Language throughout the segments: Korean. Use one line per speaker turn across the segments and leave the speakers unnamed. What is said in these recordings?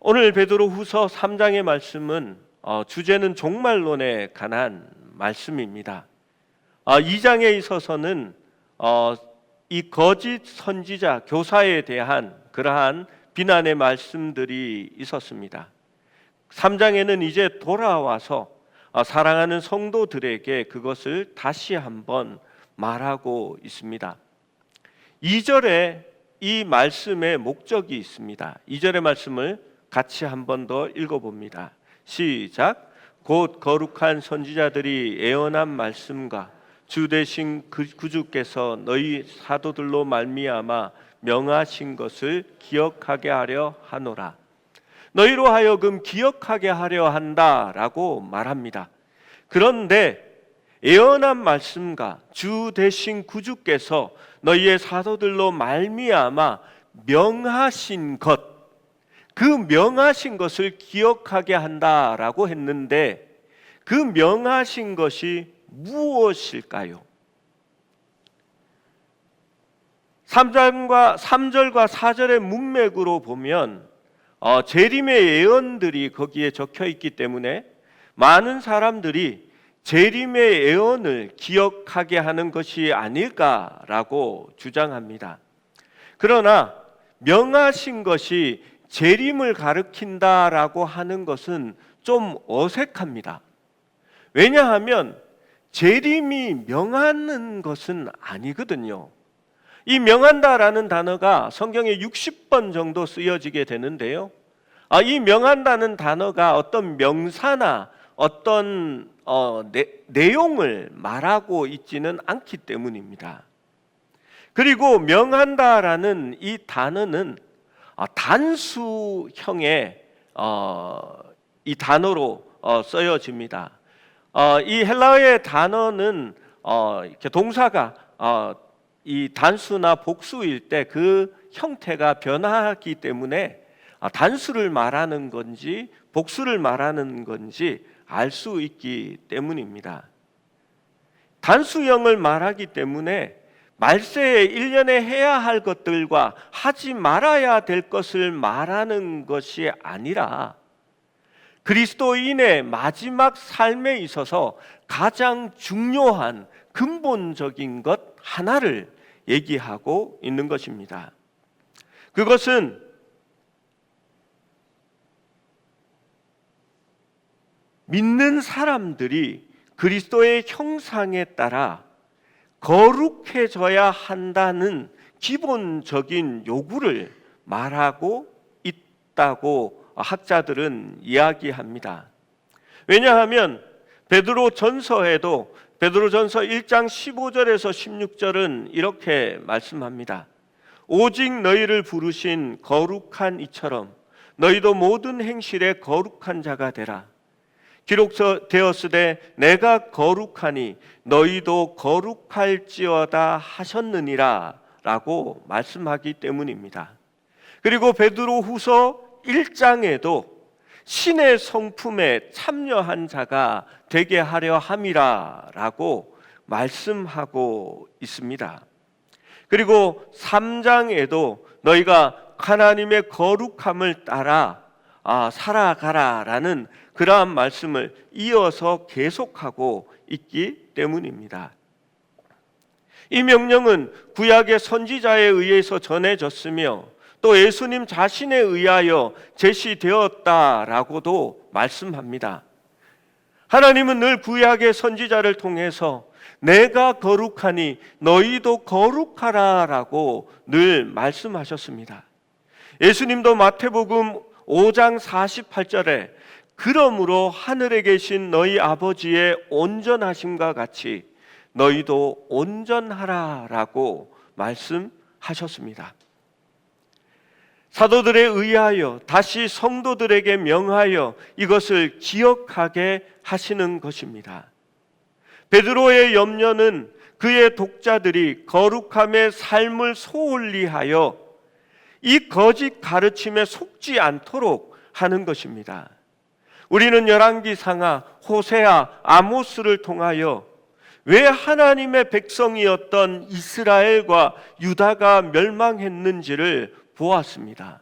오늘 베드로후서 3장의 말씀은 주제는 종말론에 관한 말씀입니다. 2장에 있어서는 이 거짓 선지자 교사에 대한 그러한 비난의 말씀들이 있었습니다. 3장에는 이제 돌아와서 사랑하는 성도들에게 그것을 다시 한번 말하고 있습니다. 2절에 이 말씀의 목적이 있습니다. 2절의 말씀을 같이 한 번 더 읽어봅니다. 시작. 곧 거룩한 선지자들이 예언한 말씀과 주 되신 구주께서 너희 사도들로 말미암아 명하신 것을 기억하게 하려 하노라. 너희로 하여금 기억하게 하려 한다라고 말합니다. 그런데 예언한 말씀과 주 되신 구주께서 너희의 사도들로 말미암아 명하신 것, 그 명하신 것을 기억하게 한다라고 했는데 그 명하신 것이 무엇일까요? 3절과 4절의 문맥으로 보면 재림의 예언들이 거기에 적혀 있기 때문에 많은 사람들이 재림의 예언을 기억하게 하는 것이 아닐까라고 주장합니다. 그러나 명하신 것이 재림을 가리킨다라고 하는 것은 좀 어색합니다. 왜냐하면 재림이 명하는 것은 아니거든요. 이 명한다라는 단어가 성경에 60번 정도 쓰여지게 되는데요. 이 명한다는 단어가 어떤 명사나 어떤 내용을 말하고 있지는 않기 때문입니다. 그리고 명한다라는 이 단어는 단수형의 이 단어로 쓰여집니다. 이 헬라어의 단어는 이렇게 동사가 이 단수나 복수일 때 그 형태가 변하기 때문에 단수를 말하는 건지 복수를 말하는 건지 알 수 있기 때문입니다. 단수형을 말하기 때문에 말세에 1년에 해야 할 것들과 하지 말아야 될 것을 말하는 것이 아니라 그리스도인의 마지막 삶에 있어서 가장 중요한 근본적인 것 하나를 얘기하고 있는 것입니다. 그것은 믿는 사람들이 그리스도의 형상에 따라 거룩해져야 한다는 기본적인 요구를 말하고 있다고 학자들은 이야기합니다. 왜냐하면 베드로전서에도 베드로전서 1장 15절에서 16절은 이렇게 말씀합니다. 오직 너희를 부르신 거룩한 이처럼 너희도 모든 행실에 거룩한 자가 되라. 기록되었으되 내가 거룩하니 너희도 거룩할지어다 하셨느니라 라고 말씀하기 때문입니다. 그리고 베드로후서 1장에도 신의 성품에 참여한 자가 되게 하려 함이라 라고 말씀하고 있습니다. 그리고 3장에도 너희가 하나님의 거룩함을 따라 살아가라 라는 그러한 말씀을 이어서 계속하고 있기 때문입니다. 이 명령은 구약의 선지자에 의해서 전해졌으며 또 예수님 자신에 의하여 제시되었다라고도 말씀합니다. 하나님은 늘 구약의 선지자를 통해서 내가 거룩하니 너희도 거룩하라라고 늘 말씀하셨습니다. 예수님도 마태복음 5장 48절에 그러므로 하늘에 계신 너희 아버지의 온전하심과 같이 너희도 온전하라라고 말씀하셨습니다. 사도들에 의하여 다시 성도들에게 명하여 이것을 기억하게 하시는 것입니다. 베드로의 염려는 그의 독자들이 거룩함의 삶을 소홀히하여 이 거짓 가르침에 속지 않도록 하는 것입니다. 우리는 열왕기상하, 호세아, 아모스를 통하여 왜 하나님의 백성이었던 이스라엘과 유다가 멸망했는지를 보았습니다.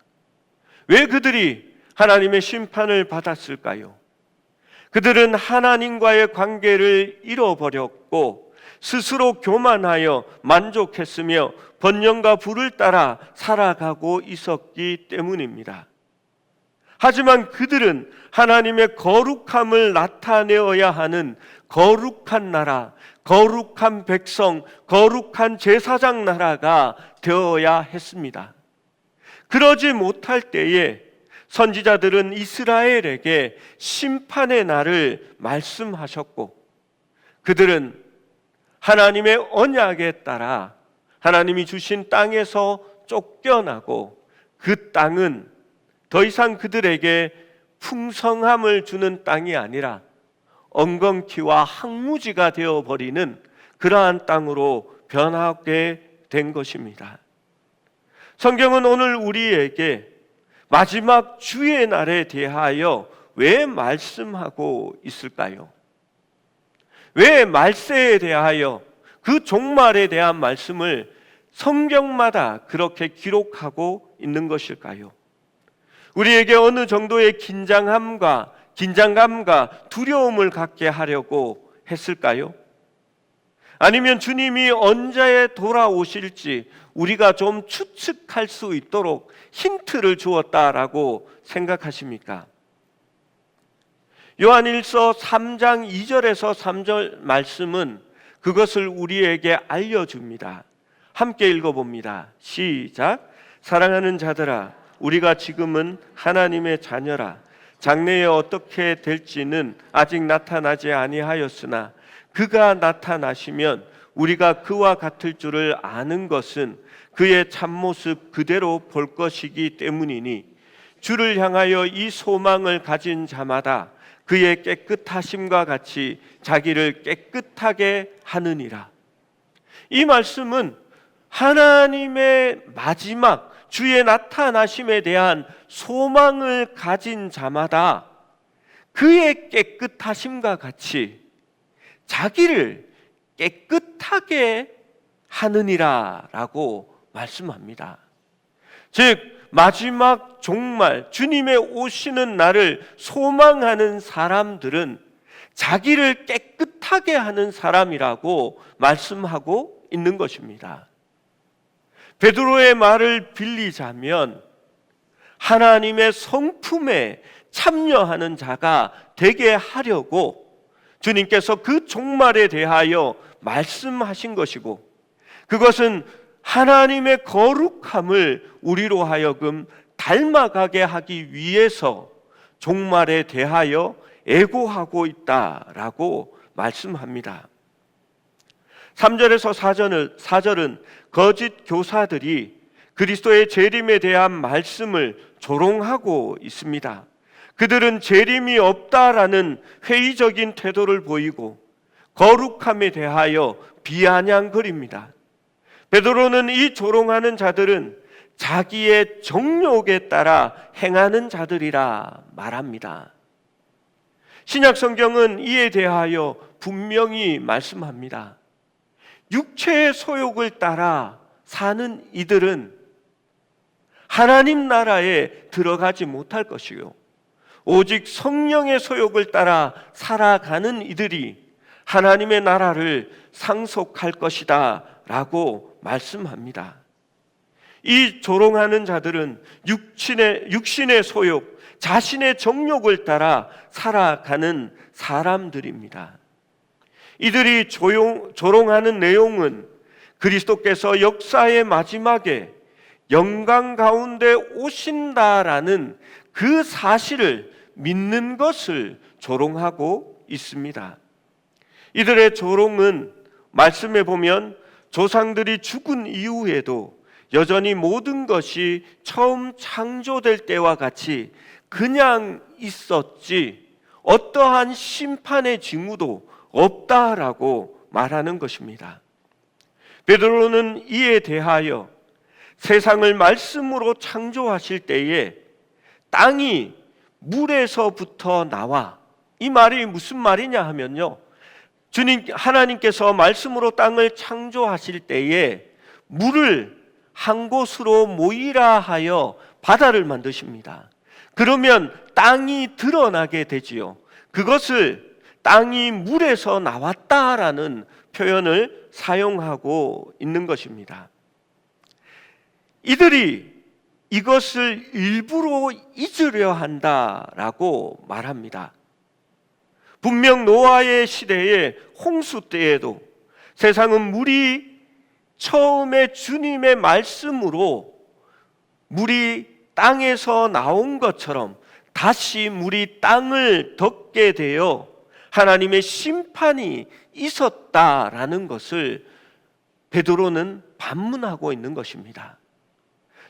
왜 그들이 하나님의 심판을 받았을까요? 그들은 하나님과의 관계를 잃어버렸고 스스로 교만하여 만족했으며 번영과 불을 따라 살아가고 있었기 때문입니다. 하지만 그들은 하나님의 거룩함을 나타내어야 하는 거룩한 나라, 거룩한 백성, 거룩한 제사장 나라가 되어야 했습니다. 그러지 못할 때에 선지자들은 이스라엘에게 심판의 날을 말씀하셨고, 그들은 하나님의 언약에 따라 하나님이 주신 땅에서 쫓겨나고, 그 땅은 더 이상 그들에게 풍성함을 주는 땅이 아니라 엉겅퀴와 황무지가 되어버리는 그러한 땅으로 변하게 된 것입니다. 성경은 오늘 우리에게 마지막 주의 날에 대하여 왜 말씀하고 있을까요? 왜 말세에 대하여, 그 종말에 대한 말씀을 성경마다 그렇게 기록하고 있는 것일까요? 우리에게 어느 정도의 긴장감과 두려움을 갖게 하려고 했을까요? 아니면 주님이 언제 돌아오실지 우리가 좀 추측할 수 있도록 힌트를 주었다라고 생각하십니까? 요한일서 3장 2절에서 3절 말씀은 그것을 우리에게 알려줍니다. 함께 읽어봅니다. 시작. 사랑하는 자들아, 우리가 지금은 하나님의 자녀라. 장래에 어떻게 될지는 아직 나타나지 아니하였으나 그가 나타나시면 우리가 그와 같을 줄을 아는 것은 그의 참모습 그대로 볼 것이기 때문이니, 주를 향하여 이 소망을 가진 자마다 그의 깨끗하심과 같이 자기를 깨끗하게 하느니라. 이 말씀은 하나님의 마지막 주의 나타나심에 대한 소망을 가진 자마다 그의 깨끗하심과 같이 자기를 깨끗하게 하느니라 라고 말씀합니다. 즉 마지막 종말, 주님의 오시는 날을 소망하는 사람들은 자기를 깨끗하게 하는 사람이라고 말씀하고 있는 것입니다. 베드로의 말을 빌리자면 하나님의 성품에 참여하는 자가 되게 하려고 주님께서 그 종말에 대하여 말씀하신 것이고, 그것은 하나님의 거룩함을 우리로 하여금 닮아가게 하기 위해서 종말에 대하여 애고하고 있다라고 말씀합니다. 3절에서 4절은 거짓 교사들이 그리스도의 재림에 대한 말씀을 조롱하고 있습니다. 그들은 재림이 없다라는 회의적인 태도를 보이고 거룩함에 대하여 비아냥거립니다. 베드로는 이 조롱하는 자들은 자기의 정욕에 따라 행하는 자들이라 말합니다. 신약 성경은 이에 대하여 분명히 말씀합니다. 육체의 소욕을 따라 사는 이들은 하나님 나라에 들어가지 못할 것이요, 오직 성령의 소욕을 따라 살아가는 이들이 하나님의 나라를 상속할 것이다 라고 말씀합니다. 이 조롱하는 자들은 육신의 소욕, 자신의 정욕을 따라 살아가는 사람들입니다. 이들이 조롱하는 내용은 그리스도께서 역사의 마지막에 영광 가운데 오신다라는 그 사실을 믿는 것을 조롱하고 있습니다. 이들의 조롱은 말씀에 보면 조상들이 죽은 이후에도 여전히 모든 것이 처음 창조될 때와 같이 그냥 있었지 어떠한 심판의 징후도 없다라고 말하는 것입니다. 베드로는 이에 대하여 세상을 말씀으로 창조하실 때에 땅이 물에서부터 나와, 이 말이 무슨 말이냐 하면요, 하나님께서 말씀으로 땅을 창조하실 때에 물을 한 곳으로 모이라 하여 바다를 만드십니다. 그러면 땅이 드러나게 되지요. 그것을 땅이 물에서 나왔다라는 표현을 사용하고 있는 것입니다. 이들이 이것을 일부러 잊으려 한다라고 말합니다. 분명 노아의 시대에 홍수 때에도 세상은 물이 처음에 주님의 말씀으로 물이 땅에서 나온 것처럼 다시 물이 땅을 덮게 되어 하나님의 심판이 있었다라는 것을 베드로는 반문하고 있는 것입니다.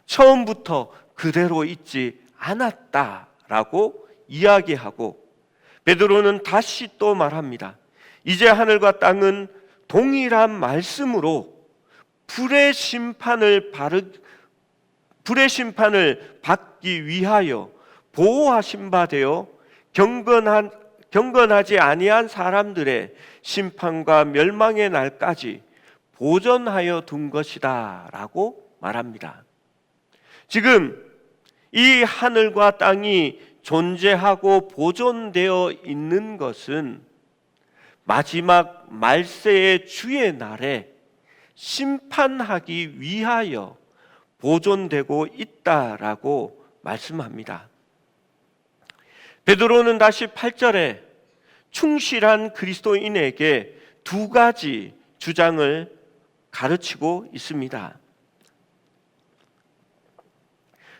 처음부터 그대로 있지 않았다라고 이야기하고 베드로는 다시 또 말합니다. 이제 하늘과 땅은 동일한 말씀으로 불의 심판을 받기 위하여 보호하신 바 되어 경건하지 아니한 사람들의 심판과 멸망의 날까지 보존하여 둔 것이다 라고 말합니다. 지금 이 하늘과 땅이 존재하고 보존되어 있는 것은 마지막 말세의 주의 날에 심판하기 위하여 보존되고 있다라고 말씀합니다. 베드로는 다시 8절에 충실한 그리스도인에게 두 가지 주장을 가르치고 있습니다.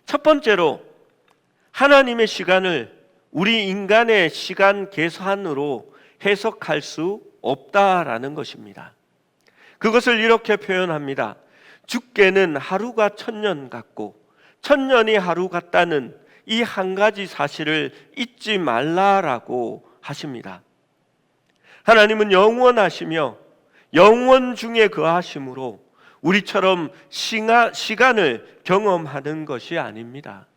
첫 번째로 하나님의 시간을 우리 인간의 시간 계산으로 해석할 수 없다라는 것입니다. 그것을 이렇게 표현합니다. 주께는 하루가 1000년 같고 1000년이 하루 같다는 이 한 가지 사실을 잊지 말라라고 하십니다. 하나님은 영원하시며 영원 중에 거하심으로 우리처럼 시간을 경험하는 것이 아닙니다.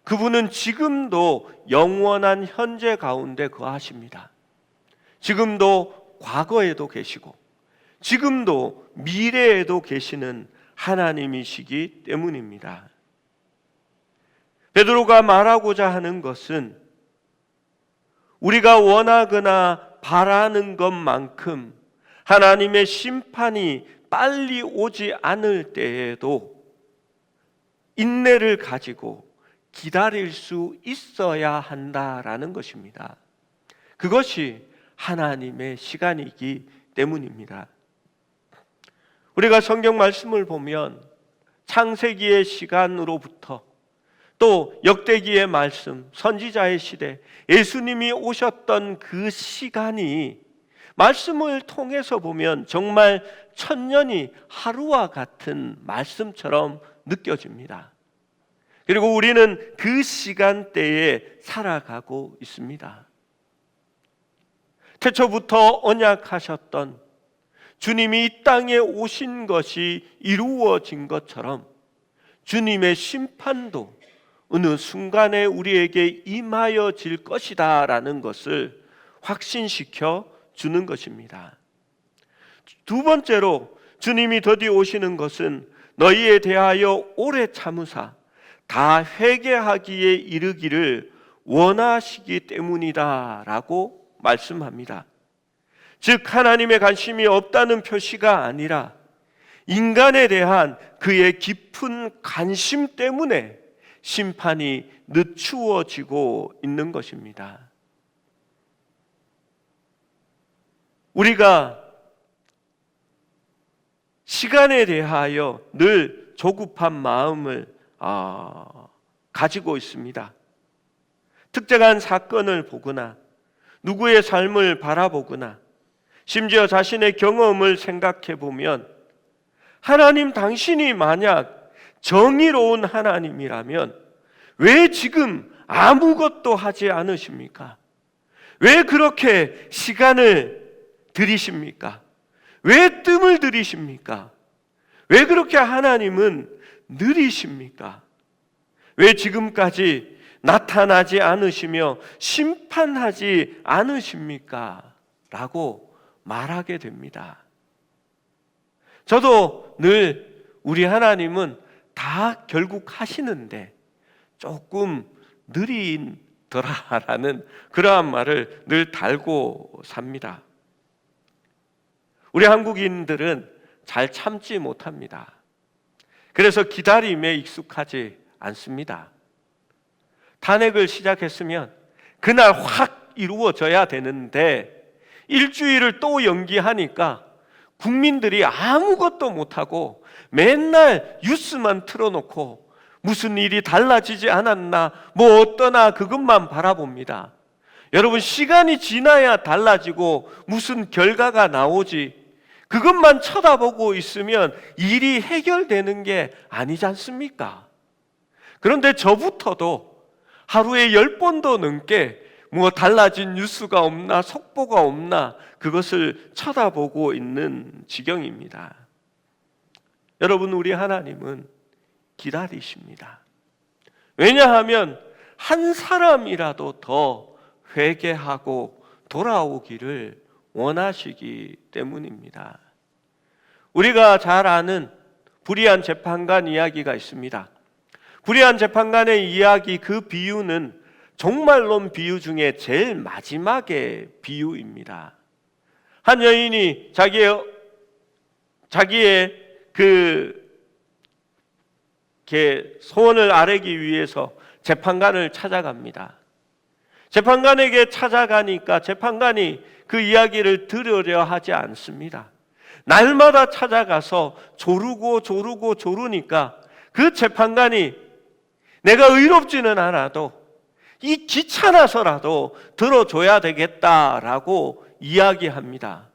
그분은 지금도 영원한 현재 가운데 거하십니다. 지금도 과거에도 계시고 지금도 미래에도 계시는 하나님이시기 때문입니다. 베드로가 말하고자 하는 것은 우리가 원하거나 바라는 것만큼 하나님의 심판이 빨리 오지 않을 때에도 인내를 가지고 기다릴 수 있어야 한다라는 것입니다. 그것이 하나님의 시간이기 때문입니다. 우리가 성경 말씀을 보면 창세기의 시간으로부터 또 역대기의 말씀, 선지자의 시대, 예수님이 오셨던 그 시간이 말씀을 통해서 보면 정말 1000년이 하루와 같은 말씀처럼 느껴집니다. 그리고 우리는 그 시간대에 살아가고 있습니다. 태초부터 언약하셨던 주님이 이 땅에 오신 것이 이루어진 것처럼 주님의 심판도 어느 순간에 우리에게 임하여질 것이다 라는 것을 확신시켜 주는 것입니다. 두 번째로 주님이 더디 오시는 것은 너희에 대하여 오래 참으사 다 회개하기에 이르기를 원하시기 때문이다 라고 말씀합니다. 즉 하나님의 관심이 없다는 표시가 아니라 인간에 대한 그의 깊은 관심 때문에 심판이 늦추어지고 있는 것입니다. 우리가 시간에 대하여 늘 조급한 마음을 가지고 있습니다. 특정한 사건을 보거나 누구의 삶을 바라보거나 심지어 자신의 경험을 생각해 보면 하나님 당신이 만약 정의로운 하나님이라면 왜 지금 아무것도 하지 않으십니까? 왜 그렇게 시간을 들이십니까? 왜 뜸을 들이십니까? 왜 그렇게 하나님은 느리십니까? 왜 지금까지 나타나지 않으시며 심판하지 않으십니까? 라고 말하게 됩니다. 저도 늘 우리 하나님은 다 결국 하시는데 조금 느리더라라는 그러한 말을 늘 달고 삽니다. 우리 한국인들은 잘 참지 못합니다. 그래서 기다림에 익숙하지 않습니다. 탄핵을 시작했으면 그날 확 이루어져야 되는데 일주일을 또 연기하니까 국민들이 아무것도 못하고 맨날 뉴스만 틀어놓고 무슨 일이 달라지지 않았나, 뭐 어떠나 그것만 바라봅니다. 여러분, 시간이 지나야 달라지고 무슨 결과가 나오지, 그것만 쳐다보고 있으면 일이 해결되는 게 아니지 않습니까? 그런데 저부터도 하루에 10번도 넘게 뭐 달라진 뉴스가 없나, 속보가 없나, 그것을 쳐다보고 있는 지경입니다. 여러분, 우리 하나님은 기다리십니다. 왜냐하면 한 사람이라도 더 회개하고 돌아오기를 원하시기 때문입니다. 우리가 잘 아는 불의한 재판관 이야기가 있습니다. 불의한 재판관의 이야기, 그 비유는 종말론 비유 중에 제일 마지막의 비유입니다. 한 여인이 자기의 그 소원을 아뢰기 위해서 재판관을 찾아갑니다. 재판관에게 찾아가니까 재판관이 그 이야기를 들으려 하지 않습니다. 날마다 찾아가서 조르니까 그 재판관이 내가 의롭지는 않아도 이 귀찮아서라도 들어줘야 되겠다라고 이야기합니다.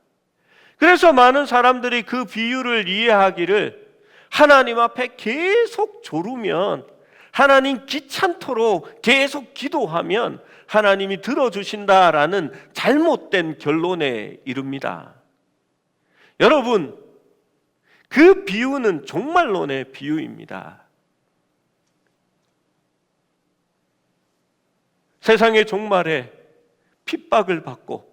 그래서 많은 사람들이 그 비유를 이해하기를 하나님 앞에 계속 조르면, 하나님 귀찮도록 계속 기도하면 하나님이 들어주신다라는 잘못된 결론에 이릅니다. 여러분, 그 비유는 종말론의 비유입니다. 세상의 종말에 핍박을 받고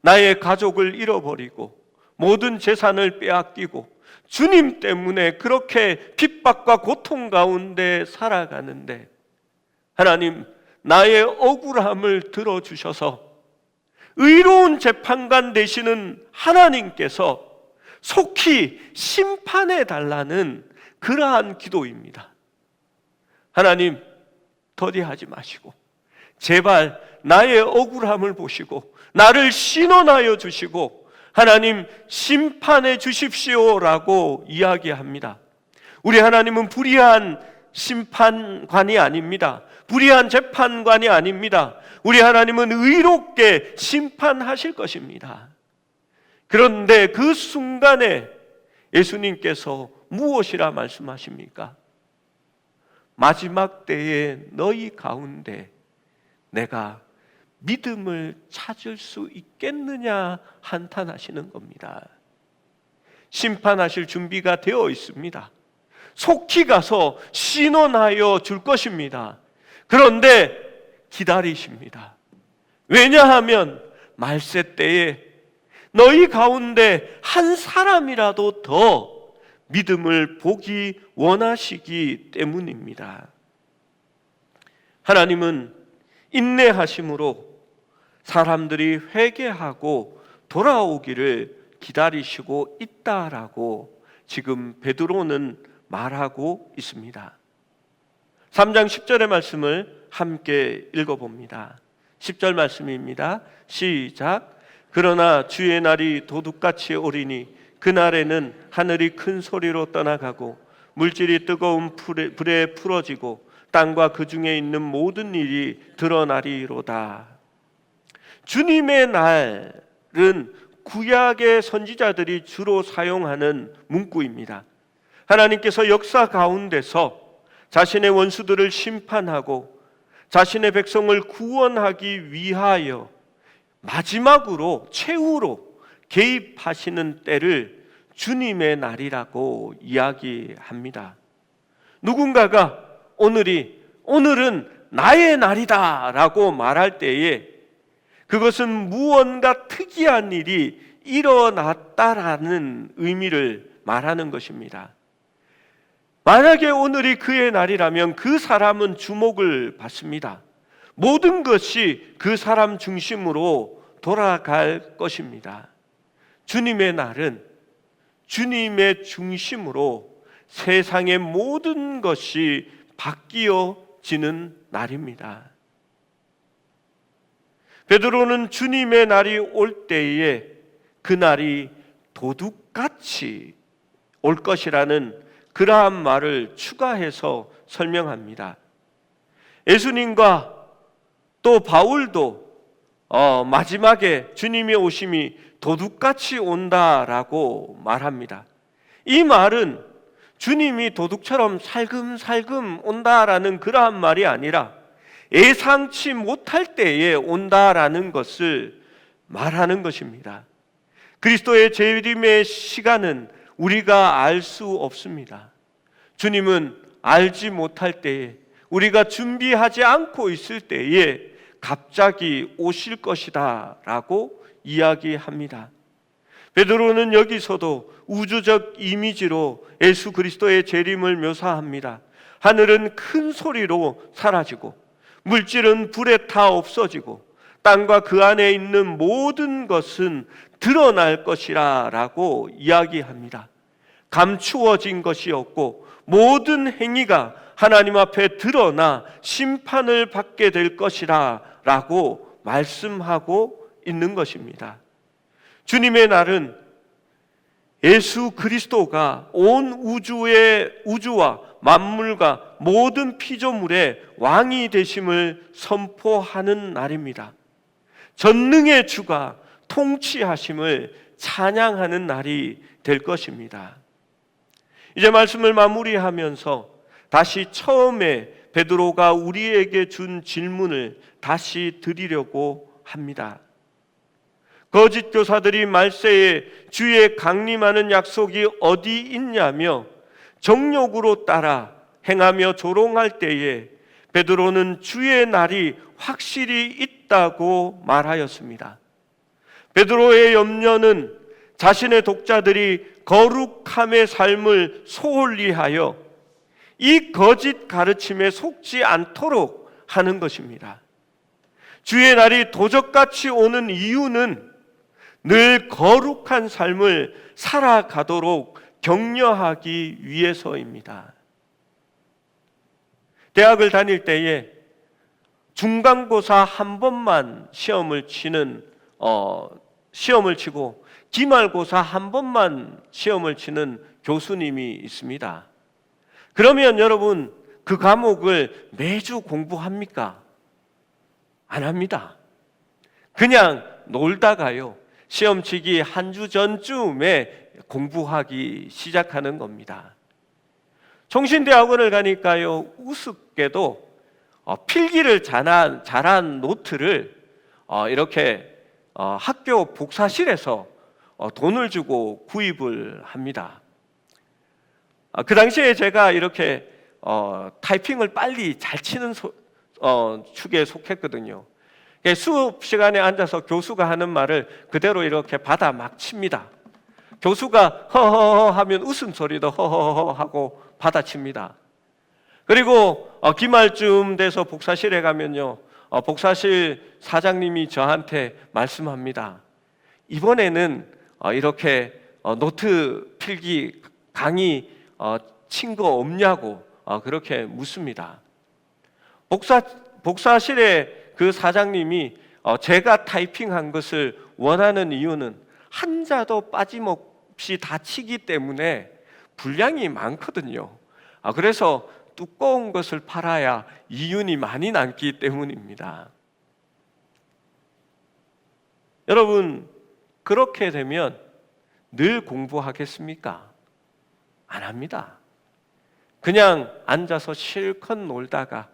나의 가족을 잃어버리고 모든 재산을 빼앗기고 주님 때문에 그렇게 핍박과 고통 가운데 살아가는데 하나님, 나의 억울함을 들어주셔서 의로운 재판관 되시는 하나님께서 속히 심판해 달라는 그러한 기도입니다. 하나님, 더디하지 마시고 제발 나의 억울함을 보시고 나를 신원하여 주시고 하나님 심판해 주십시오라고 이야기합니다. 우리 하나님은 불의한 심판관이 아닙니다. 불의한 재판관이 아닙니다. 우리 하나님은 의롭게 심판하실 것입니다. 그런데 그 순간에 예수님께서 무엇이라 말씀하십니까? 마지막 때에 너희 가운데 내가 믿음을 찾을 수 있겠느냐 한탄하시는 겁니다. 심판하실 준비가 되어 있습니다. 속히 가서 신원하여 줄 것입니다. 그런데 기다리십니다. 왜냐하면 말세 때에 너희 가운데 한 사람이라도 더 믿음을 보기 원하시기 때문입니다. 하나님은 인내하심으로 사람들이 회개하고 돌아오기를 기다리시고 있다라고 지금 베드로는 말하고 있습니다. 3장 10절의 말씀을 함께 읽어봅니다. 10절 말씀입니다. 시작. 그러나 주의 날이 도둑같이 오리니 그날에는 하늘이 큰 소리로 떠나가고 물질이 뜨거운 불에 풀어지고 땅과 그 중에 있는 모든 일이 드러나리로다. 주님의 날은 구약의 선지자들이 주로 사용하는 문구입니다. 하나님께서 역사 가운데서 자신의 원수들을 심판하고 자신의 백성을 구원하기 위하여 마지막으로 최후로 개입하시는 때를 주님의 날이라고 이야기합니다. 누군가가 오늘은 나의 날이다 라고 말할 때에 그것은 무언가 특이한 일이 일어났다라는 의미를 말하는 것입니다. 만약에 오늘이 그의 날이라면 그 사람은 주목을 받습니다. 모든 것이 그 사람 중심으로 돌아갈 것입니다. 주님의 날은 주님의 중심으로 세상의 모든 것이 바뀌어지는 날입니다. 베드로는 주님의 날이 올 때에 그 날이 도둑같이 올 것이라는 그러한 말을 추가해서 설명합니다. 예수님과 또 바울도 마지막에 주님의 오심이 도둑같이 온다라고 말합니다. 이 말은 주님이 도둑처럼 살금살금 온다라는 그러한 말이 아니라 예상치 못할 때에 온다라는 것을 말하는 것입니다. 그리스도의 재림의 시간은 우리가 알 수 없습니다. 주님은 알지 못할 때에, 우리가 준비하지 않고 있을 때에 갑자기 오실 것이다 라고 이야기합니다. 베드로는 여기서도 우주적 이미지로 예수 그리스도의 재림을 묘사합니다. 하늘은 큰 소리로 사라지고 물질은 불에 타 없어지고 땅과 그 안에 있는 모든 것은 드러날 것이라 라고 이야기합니다. 감추어진 것이 없고 모든 행위가 하나님 앞에 드러나 심판을 받게 될 것이라 라고 말씀하고 있는 것입니다. 주님의 날은 예수 그리스도가 온 우주와 만물과 모든 피조물의 왕이 되심을 선포하는 날입니다. 전능의 주가 통치하심을 찬양하는 날이 될 것입니다. 이제 말씀을 마무리하면서 다시 처음에 베드로가 우리에게 준 질문을 다시 드리려고 합니다. 거짓 교사들이 말세에 주의 강림하는 약속이 어디 있냐며 정욕으로 따라 행하며 조롱할 때에 베드로는 주의 날이 확실히 있다고 말하였습니다. 베드로의 염려는 자신의 독자들이 거룩함의 삶을 소홀히 하여 이 거짓 가르침에 속지 않도록 하는 것입니다. 주의 날이 도적같이 오는 이유는 늘 거룩한 삶을 살아가도록 격려하기 위해서입니다. 대학을 다닐 때에 중간고사 한 번만 시험을 치고 기말고사 한 번만 시험을 치는 교수님이 있습니다. 그러면 여러분 그 과목을 매주 공부합니까? 안 합니다. 그냥 놀다가요, 시험 치기 한 주 전쯤에 공부하기 시작하는 겁니다. 총신대학원을 가니까요, 우습게도 필기를 잘한 노트를 이렇게 학교 복사실에서 돈을 주고 구입을 합니다. 그 당시에 제가 이렇게 타이핑을 빨리 잘 치는 축에 속했거든요. 수업 시간에 앉아서 교수가 하는 말을 그대로 이렇게 받아 막 칩니다. 교수가 허허허 하면 웃음소리도 허허허 하고 받아칩니다. 그리고 기말쯤 돼서 복사실에 가면요, 복사실 사장님이 저한테 말씀합니다. 이번에는 이렇게 노트 필기 강의 친 거 없냐고 그렇게 묻습니다. 복사실에 그 사장님이 제가 타이핑한 것을 원하는 이유는 한자도 빠짐없이 다 치기 때문에 분량이 많거든요. 그래서 두꺼운 것을 팔아야 이윤이 많이 남기 때문입니다. 여러분, 그렇게 되면 늘 공부하겠습니까? 안 합니다. 그냥 앉아서 실컷 놀다가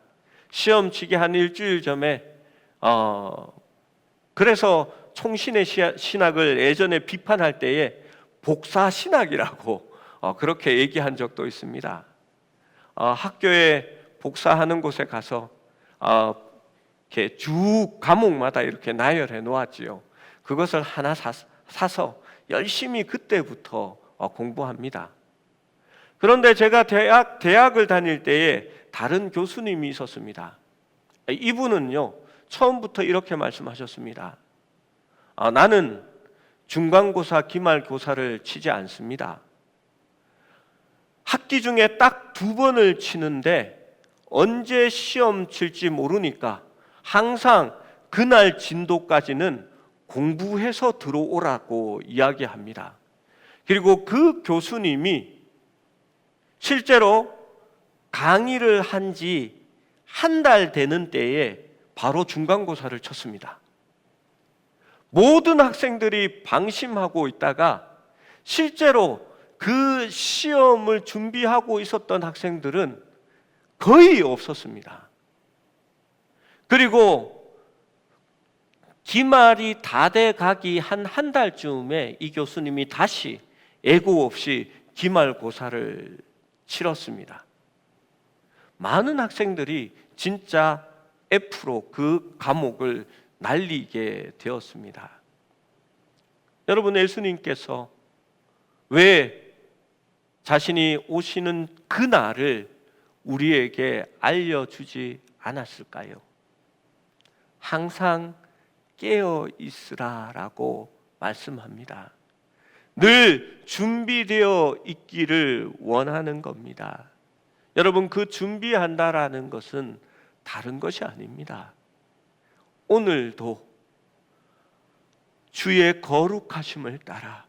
시험 치기 한 일주일 전에 그래서 총신의 신학을 예전에 비판할 때에 복사신학이라고 그렇게 얘기한 적도 있습니다. 학교에 복사하는 곳에 가서 이렇게 주 과목마다 이렇게 나열해 놓았지요. 그것을 하나 사서 열심히 그때부터 공부합니다. 그런데 제가 대학을 다닐 때에 다른 교수님이 있었습니다. 이분은요, 처음부터 이렇게 말씀하셨습니다. 나는 중간고사, 기말고사를 치지 않습니다. 학기 중에 딱 2번을 치는데 언제 시험 칠지 모르니까 항상 그날 진도까지는 공부해서 들어오라고 이야기합니다. 그리고 그 교수님이 실제로 강의를 한 지 한 달 되는 때에 바로 중간고사를 쳤습니다. 모든 학생들이 방심하고 있다가 실제로 그 시험을 준비하고 있었던 학생들은 거의 없었습니다. 그리고 기말이 다 돼 가기 한 달쯤에 이 교수님이 다시 예고 없이 기말고사를 치렀습니다. 많은 학생들이 진짜 F로 그 과목을 날리게 되었습니다. 여러분, 예수님께서 왜 자신이 오시는 그날을 우리에게 알려주지 않았을까요? 항상 깨어 있으라라고 말씀합니다. 늘 준비되어 있기를 원하는 겁니다. 여러분, 그 준비한다라는 것은 다른 것이 아닙니다. 오늘도 주의 거룩하심을 따라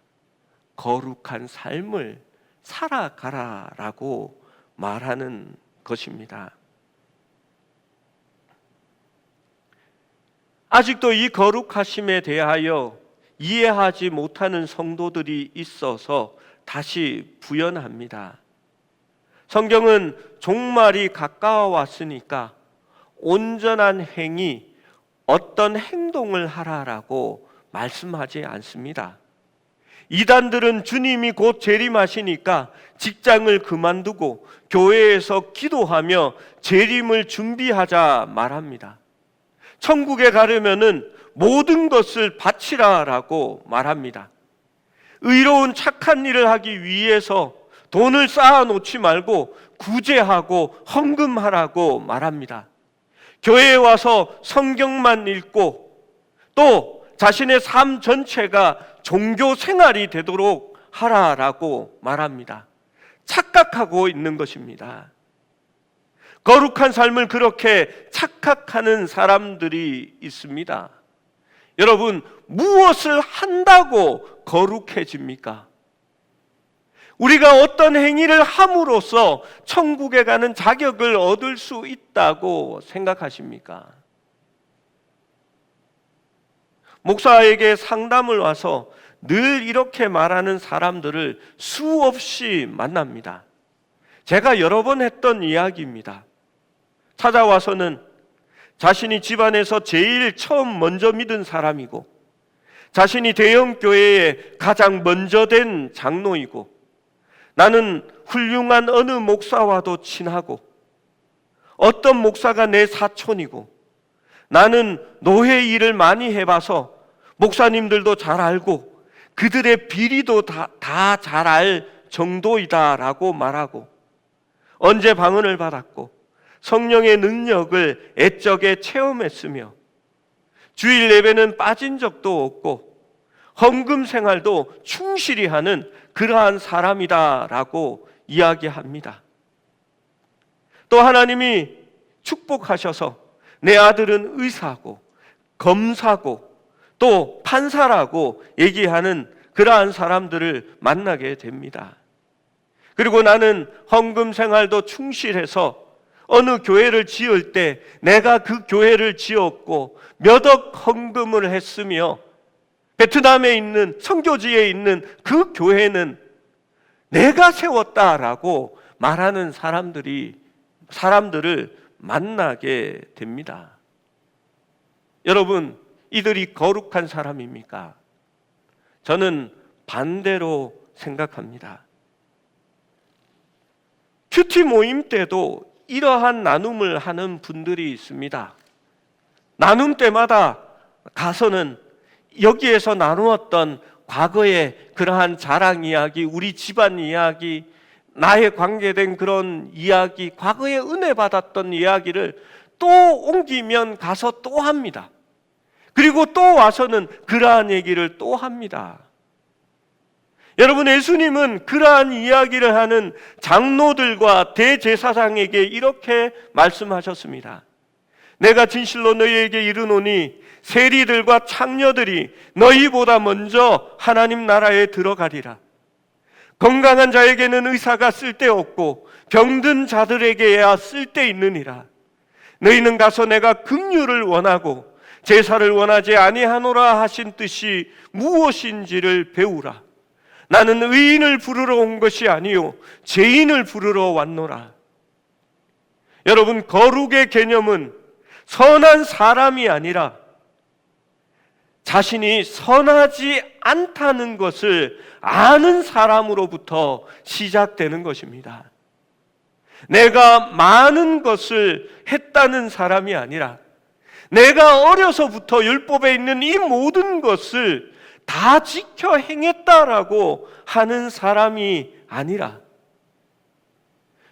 거룩한 삶을 살아가라라고 말하는 것입니다. 아직도 이 거룩하심에 대하여 이해하지 못하는 성도들이 있어서 다시 부연합니다. 성경은 종말이 가까워왔으니까 온전한 행위, 어떤 행동을 하라라고 말씀하지 않습니다. 이단들은 주님이 곧 재림하시니까 직장을 그만두고 교회에서 기도하며 재림을 준비하자 말합니다. 천국에 가려면은 모든 것을 바치라라고 말합니다. 의로운 착한 일을 하기 위해서 돈을 쌓아놓지 말고 구제하고 헌금하라고 말합니다. 교회에 와서 성경만 읽고 또 자신의 삶 전체가 종교 생활이 되도록 하라라고 말합니다. 착각하고 있는 것입니다. 거룩한 삶을 그렇게 착각하는 사람들이 있습니다. 여러분, 무엇을 한다고 거룩해집니까? 우리가 어떤 행위를 함으로써 천국에 가는 자격을 얻을 수 있다고 생각하십니까? 목사에게 상담을 와서 늘 이렇게 말하는 사람들을 수없이 만납니다. 제가 여러 번 했던 이야기입니다. 찾아와서는 자신이 집안에서 제일 처음 먼저 믿은 사람이고 자신이 대형교회에 가장 먼저 된 장로이고 나는 훌륭한 어느 목사와도 친하고 어떤 목사가 내 사촌이고 나는 노회 일을 많이 해봐서 목사님들도 잘 알고 그들의 비리도 다 잘 알 정도이다라고 말하고 언제 방언을 받았고 성령의 능력을 애적에 체험했으며 주일 예배는 빠진 적도 없고 헌금 생활도 충실히 하는 그러한 사람이다라고 이야기합니다. 또 하나님이 축복하셔서 내 아들은 의사고 검사고 또 판사라고 얘기하는 그러한 사람들을 만나게 됩니다. 그리고 나는 헌금 생활도 충실해서 어느 교회를 지을 때 내가 그 교회를 지었고 몇 억 헌금을 했으며 베트남에 있는 선교지에 있는 그 교회는 내가 세웠다라고 말하는 사람들을 만나게 됩니다. 여러분, 이들이 거룩한 사람입니까? 저는 반대로 생각합니다. 큐티 모임 때도 이러한 나눔을 하는 분들이 있습니다. 나눔 때마다 가서는 여기에서 나누었던 과거의 그러한 자랑 이야기, 우리 집안 이야기, 나에 관계된 그런 이야기, 과거에 은혜 받았던 이야기를 또 옮기면 가서 또 합니다. 그리고 또 와서는 그러한 얘기를 또 합니다. 여러분, 예수님은 그러한 이야기를 하는 장로들과 대제사장에게 이렇게 말씀하셨습니다. 내가 진실로 너희에게 이르노니 세리들과 창녀들이 너희보다 먼저 하나님 나라에 들어가리라. 건강한 자에게는 의사가 쓸데없고 병든 자들에게야 쓸데있느니라. 너희는 가서 내가 긍휼을 원하고 제사를 원하지 아니하노라 하신 뜻이 무엇인지를 배우라. 나는 의인을 부르러 온 것이 아니요 죄인을 부르러 왔노라. 여러분, 거룩의 개념은 선한 사람이 아니라 자신이 선하지 않다는 것을 아는 사람으로부터 시작되는 것입니다. 내가 많은 것을 했다는 사람이 아니라 내가 어려서부터 율법에 있는 이 모든 것을 다 지켜 행했다라고 하는 사람이 아니라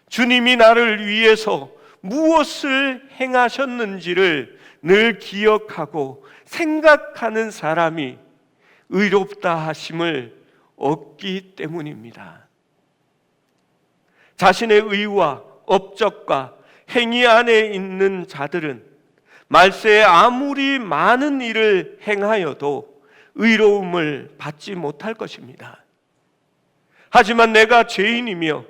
주님이 나를 위해서 무엇을 행하셨는지를 늘 기억하고 생각하는 사람이 의롭다 하심을 얻기 때문입니다. 자신의 의와 업적과 행위 안에 있는 자들은 말세에 아무리 많은 일을 행하여도 의로움을 받지 못할 것입니다. 하지만 내가 죄인이며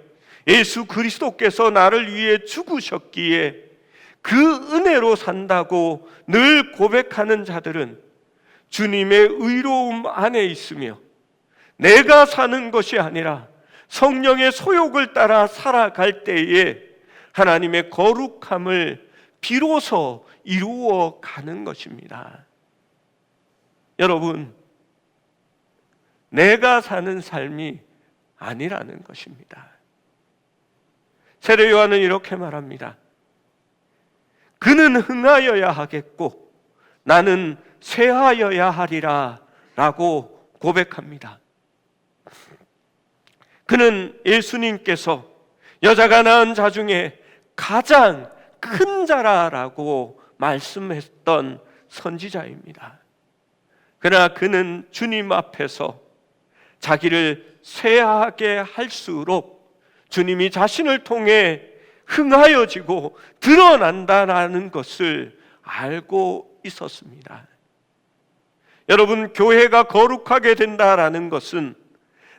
예수 그리스도께서 나를 위해 죽으셨기에 그 은혜로 산다고 늘 고백하는 자들은 주님의 의로움 안에 있으며 내가 사는 것이 아니라 성령의 소욕을 따라 살아갈 때에 하나님의 거룩함을 비로소 이루어 가는 것입니다. 여러분, 내가 사는 삶이 아니라는 것입니다. 세례 요한은 이렇게 말합니다. 그는 흥하여야 하겠고 나는 쇠하여야 하리라 라고 고백합니다. 그는 예수님께서 여자가 낳은 자 중에 가장 큰 자라라고 말씀했던 선지자입니다. 그러나 그는 주님 앞에서 자기를 쇠하게 할수록 주님이 자신을 통해 흥하여지고 드러난다라는 것을 알고 있었습니다. 여러분, 교회가 거룩하게 된다라는 것은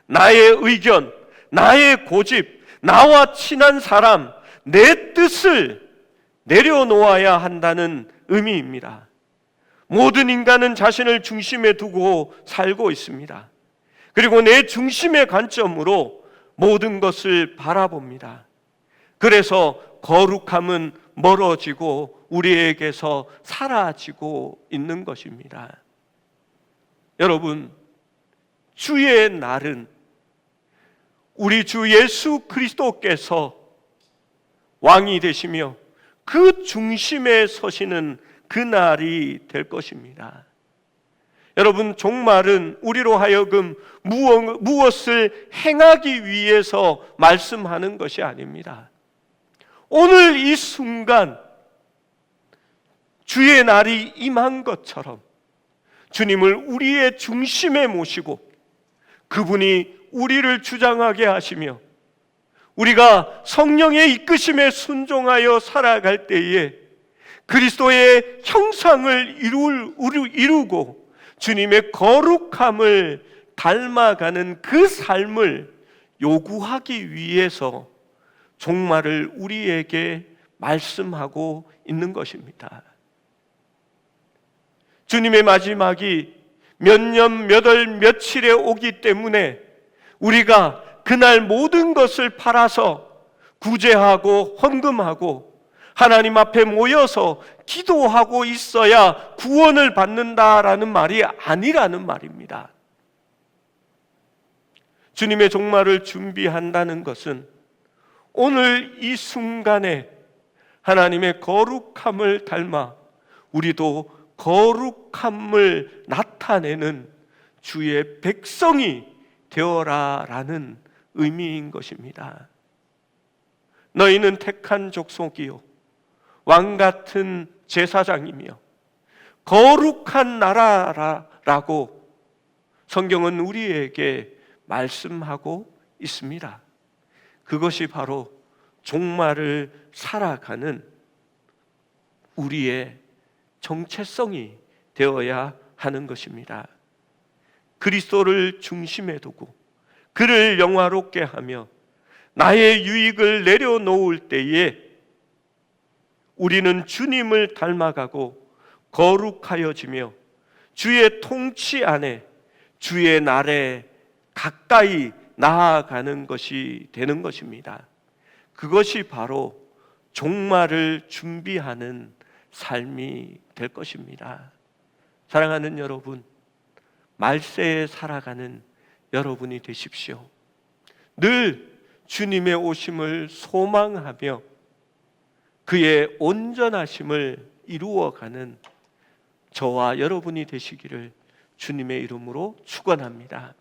나의 의견, 나의 고집, 나와 친한 사람, 내 뜻을 내려놓아야 한다는 의미입니다. 모든 인간은 자신을 중심에 두고 살고 있습니다. 그리고 내 중심의 관점으로 모든 것을 바라봅니다. 그래서 거룩함은 멀어지고 우리에게서 사라지고 있는 것입니다. 여러분, 주의 날은 우리 주 예수 그리스도께서 왕이 되시며 그 중심에 서시는 그 날이 될 것입니다. 여러분, 종말은 우리로 하여금 무엇을 행하기 위해서 말씀하는 것이 아닙니다. 오늘 이 순간 주의 날이 임한 것처럼 주님을 우리의 중심에 모시고 그분이 우리를 주장하게 하시며 우리가 성령의 이끄심에 순종하여 살아갈 때에 그리스도의 형상을 이루고 주님의 거룩함을 닮아가는 그 삶을 요구하기 위해서 종말을 우리에게 말씀하고 있는 것입니다. 주님의 마지막이 몇 년, 몇 월, 며칠에 오기 때문에 우리가 그날 모든 것을 팔아서 구제하고 헌금하고 하나님 앞에 모여서 기도하고 있어야 구원을 받는다라는 말이 아니라는 말입니다. 주님의 종말을 준비한다는 것은 오늘 이 순간에 하나님의 거룩함을 닮아 우리도 거룩함을 나타내는 주의 백성이 되어라라는 의미인 것입니다. 너희는 택한 족속이요 왕 같은 제사장이며 거룩한 나라라고 성경은 우리에게 말씀하고 있습니다. 그것이 바로 종말을 살아가는 우리의 정체성이 되어야 하는 것입니다. 그리스도를 중심에 두고 그를 영화롭게 하며 나의 유익을 내려놓을 때에 우리는 주님을 닮아가고 거룩하여지며 주의 통치 안에 주의 날에 가까이 나아가는 것이 되는 것입니다. 그것이 바로 종말을 준비하는 삶이 될 것입니다. 사랑하는 여러분, 말세에 살아가는 여러분이 되십시오. 늘 주님의 오심을 소망하며 그의 온전하심을 이루어가는 저와 여러분이 되시기를 주님의 이름으로 축원합니다.